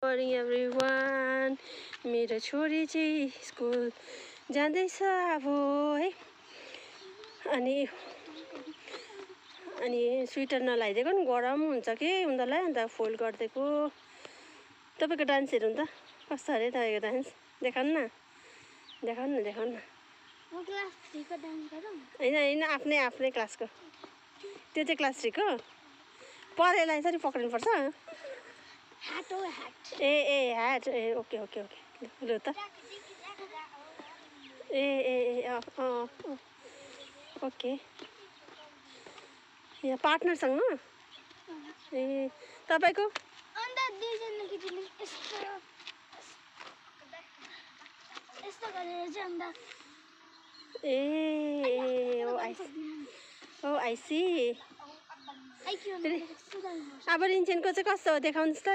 Morning everyone. मेरो छोरी चाहिँ स्कुल जाँदैछ अब है। अनि स्वेटर नलाइदिएको नि गरम हुन्छ कि उनीहरूलाई, अन्त फोल्ड गरिदिएको। तपाईँको डान्सहरू त कस्तो अरे तपाईँको डान्स? देखाउनु न। होइन आफ्नै क्लासको। त्यो चाहिँ क्लास 3 को। परेलाई चाहिँ पक्रिनुपर्छ। ह्याट ए ओके लु त ओके। यहाँ पार्टनरसँग ए तपाईँको आई सी। अब रिन्चेनको चाहिँ कस्तो हो देखाउनुहोस् त।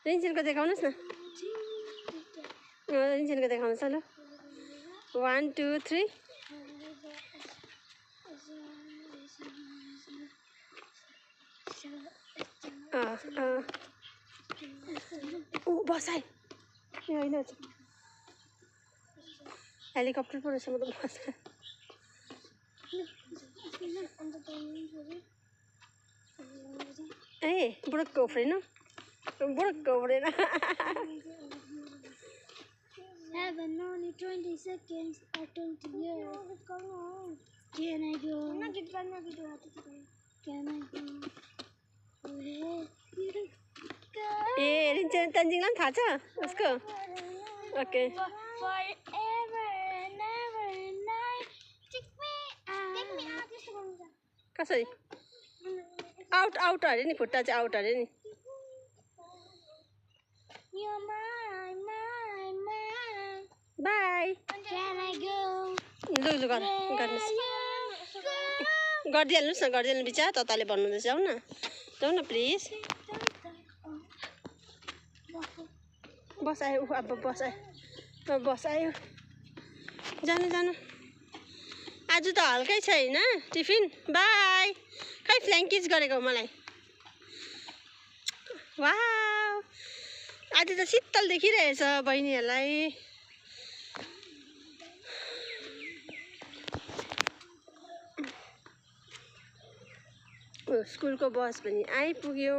रिन्चेनको देखाउनुहोस् न। रिन्चेनको देखाउनुहोस् ल। 1 2 3 बसाइ होइन हेलिकप्टर पो रहेछ। म त बस ए बुढक्क उफ्रेन Have only 20 seconds or 20 years. Can I go? Can I go? ए रिन्चेन तन्जिङलाई पनि थाहा छ उसको? Okay. Forever and ever and night. Take me out. कसरी आउट अरे नि, खुट्टा चाहिँ आउट अरे नि। You're mine. By. Can I go? लु गर्नुहोस्। गरिदिहाल्नु बिचार तताले भन्नुहुँदैछ। जाउँ न प्लिज। बस आयो अब बस आयो। जानु आज त हल्कै छ होइन टिफिन। बाई। खै फ्ल्याङ्किज गरेको मलाई। वाउ आज त शीतल देखिरहेछ बहिनीहरूलाई। स्कुलको बस पनि आइपुग्यो।